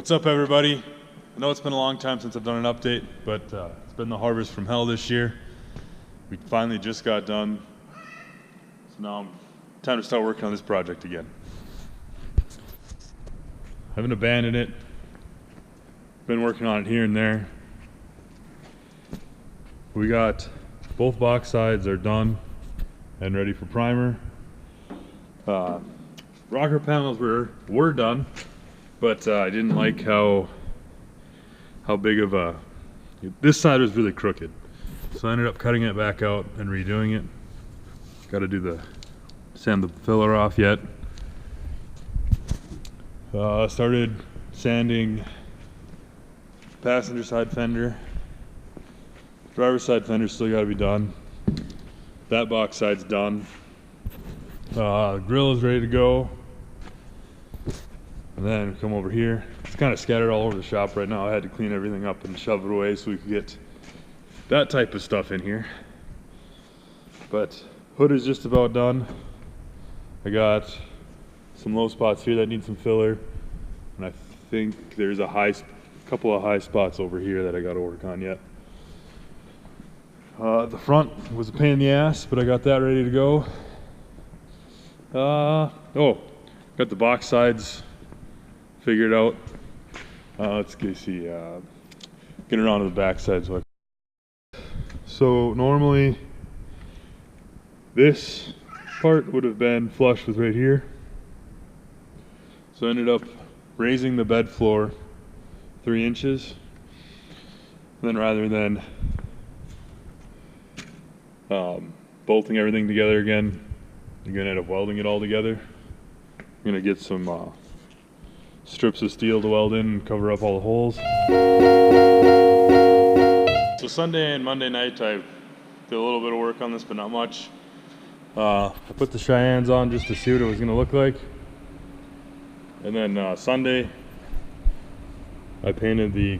What's up, everybody? I know it's been a long time since I've done an update, but it's been the harvest from hell this year. We finally just got done, so now time to start working on this project again. I haven't abandoned it. Been working on it here and there. We got both box sides are done and ready for primer. Rocker panels were done, but I didn't like how big of a, this side was really crooked, so I ended up cutting it back out and redoing it. Got to do sand the filler off yet. Started sanding passenger side fender. Driver's side fender still got to be done. That box side's done. Grill is ready to go. And then come over here. It's kind of scattered all over the shop right now. I had to clean everything up and shove it away so we could get that type of stuff in here. But hood is just about done. I got some low spots here that need some filler, and I think there's a couple of high spots over here that I got to work on yet. The front was a pain in the ass, but I got that ready to go. Got the box sides figured out. Let's see, get around to the back side. So normally this part would have been flush with right here. So I ended up raising the bed floor 3 inches. And then rather than bolting everything together again, I'm gonna end up welding it all together. I'm gonna get some strips of steel to weld in and cover up all the holes. So Sunday and Monday night I did a little bit of work on this, but not much. I put the Cheyennes on just to see what it was gonna look like. And then Sunday I painted the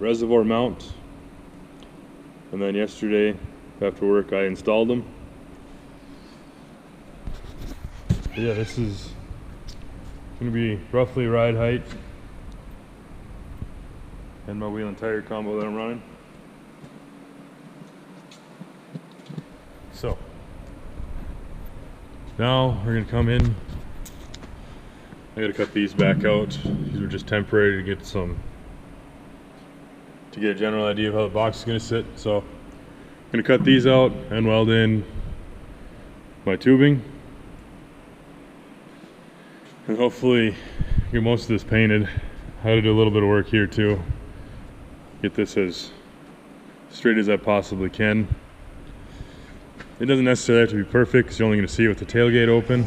reservoir mount. And then yesterday after work I installed them. But yeah, this is gonna be roughly ride height and my wheel and tire combo that I'm running. So now we're gonna come in. I gotta cut these back out. These were just temporary to get a general idea of how the box is gonna sit. So I'm gonna cut these out and weld in my tubing. And hopefully get most of this painted. I had to do a little bit of work here too. Get this as straight as I possibly can. It doesn't necessarily have to be perfect because you're only going to see it with the tailgate open.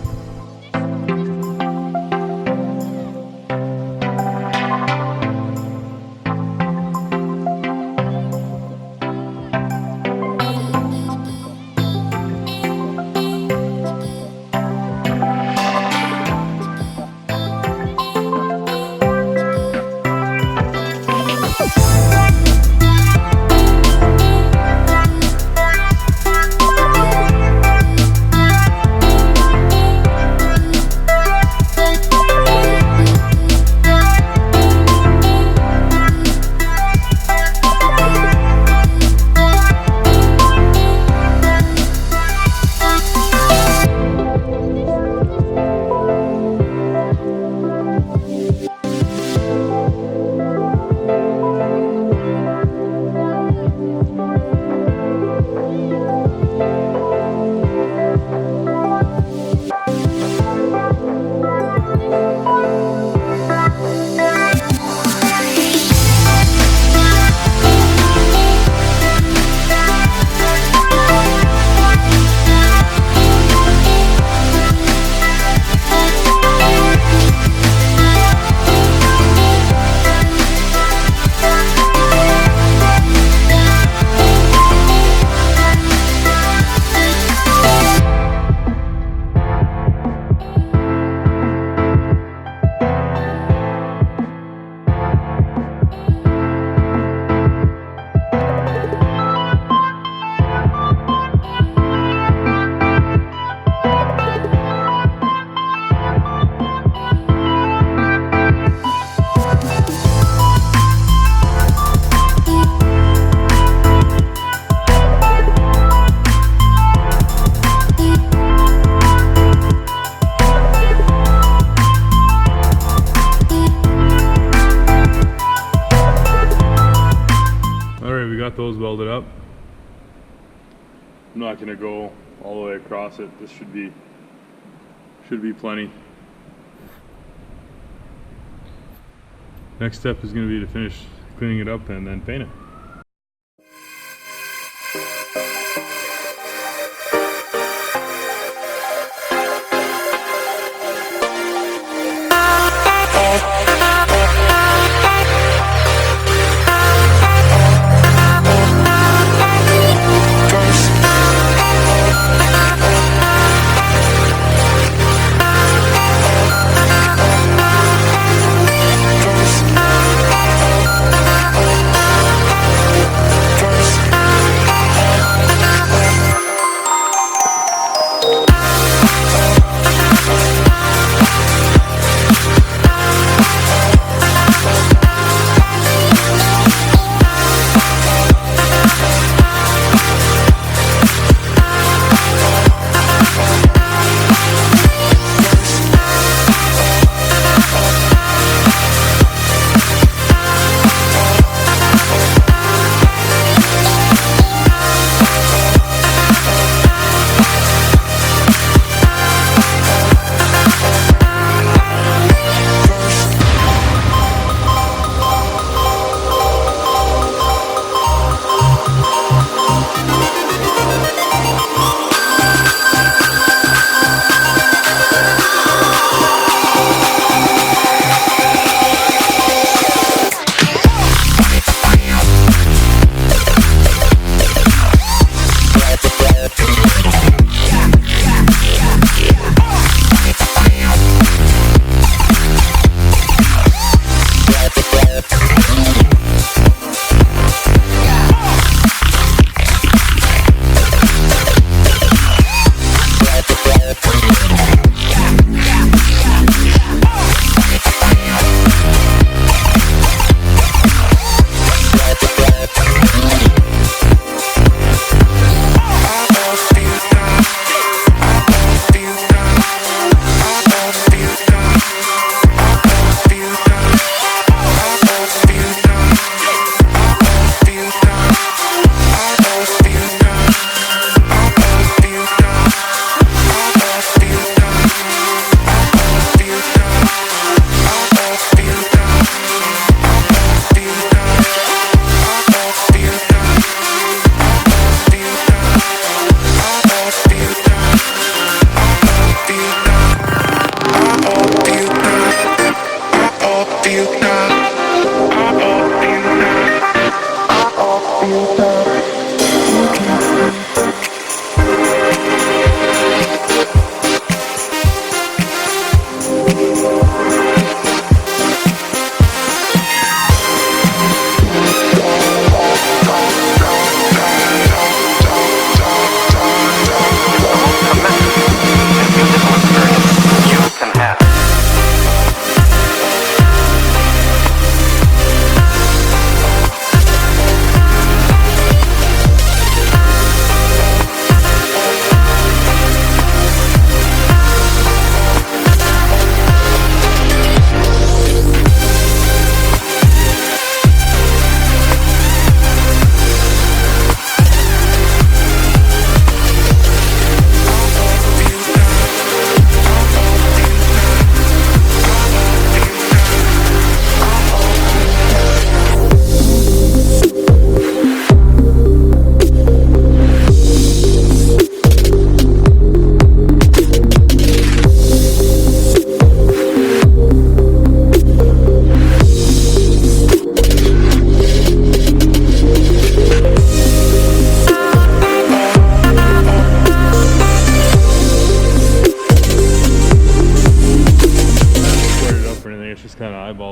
weld it up. I'm not gonna go all the way across it. This should be plenty. Next step is gonna be to finish cleaning it up and then paint it.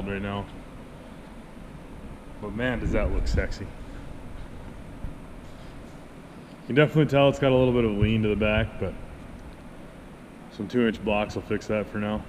Right now, but man, does that look sexy. You can definitely tell it's got a little bit of lean to the back, but some 2-inch blocks will fix that for now.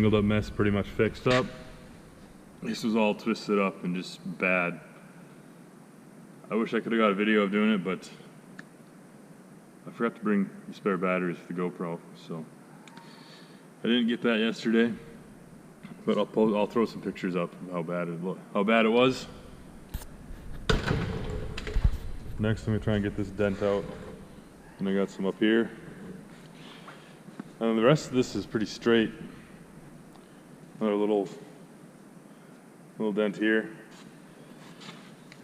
tangled up mess pretty much fixed up. This was all twisted up and just bad. I wish I could have got a video of doing it, but I forgot to bring the spare batteries for the GoPro, so I didn't get that yesterday. But I'll throw some pictures up of how bad it was. Next, I'm gonna try and get this dent out, and I got some up here. And the rest of this is pretty straight. Another little dent here.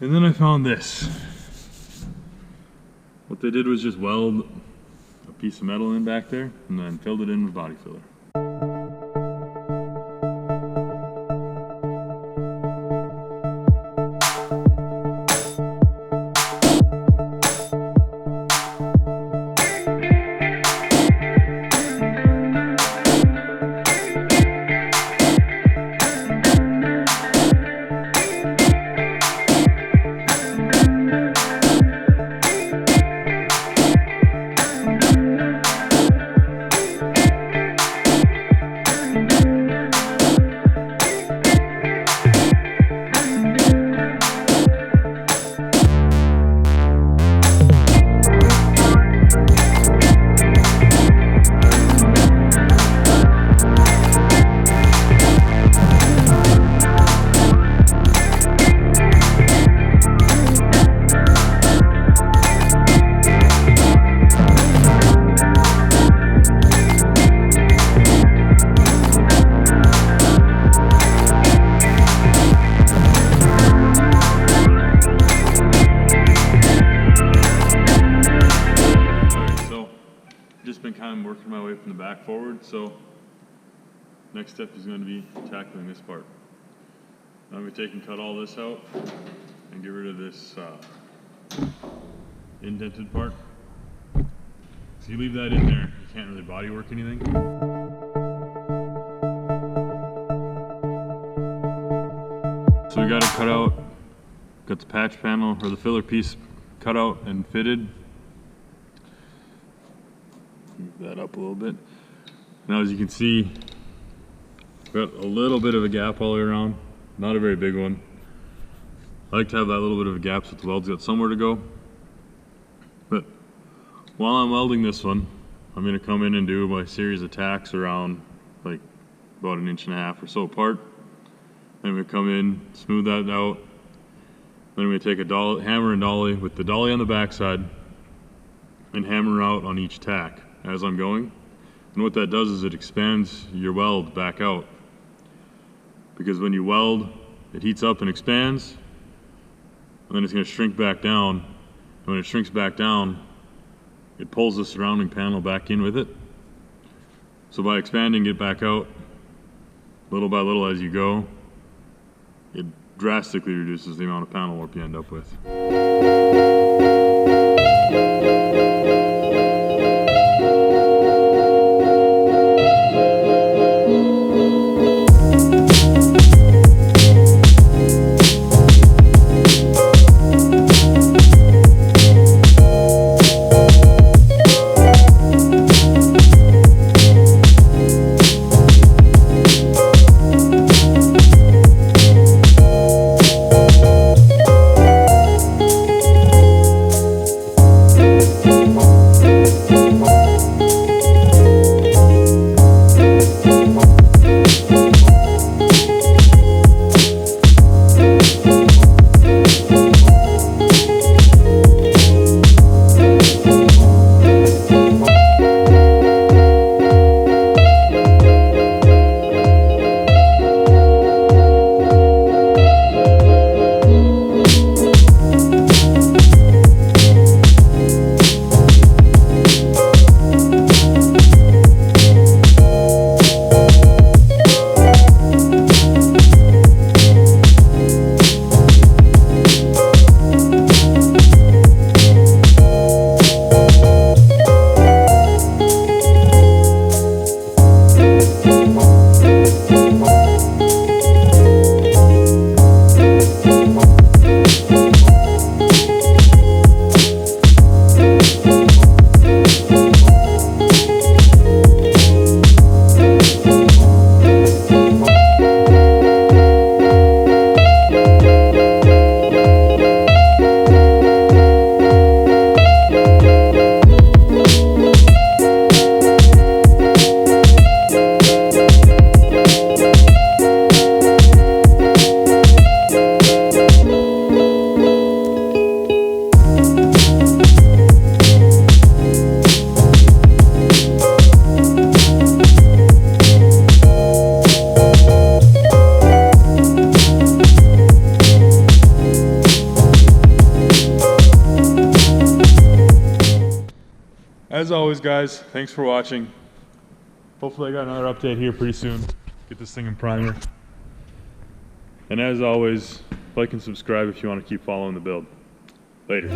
And then I found this. What they did was just weld a piece of metal in back there and then filled it in with body filler. I'm working my way from the back forward, so next step is going to be tackling this part. Now I'm going to take and cut all this out and get rid of this indented part. So you leave that in there, you can't really body work anything. So we got it cut out, got the patch panel or the filler piece cut out and fitted. Move that up a little bit. Now as you can see, got a little bit of a gap all the way around, not a very big one. I like to have that little bit of a gap so the weld's got somewhere to go. But while I'm welding this one, I'm going to come in and do my series of tacks around like about 1.5 inches or so apart. Then I'm going to come in, smooth that out. Then I'm going to take a hammer and dolly with the dolly on the backside and hammer out on each tack as I'm going. And what that does is it expands your weld back out. Because when you weld, it heats up and expands, and then it's going to shrink back down. And when it shrinks back down, it pulls the surrounding panel back in with it. So by expanding it back out, little by little as you go, it drastically reduces the amount of panel warp you end up with. guys, thanks for watching. Hopefully I got another update here pretty soon. Get this thing in primer. And as always, like and subscribe if you want to keep following the build. Later.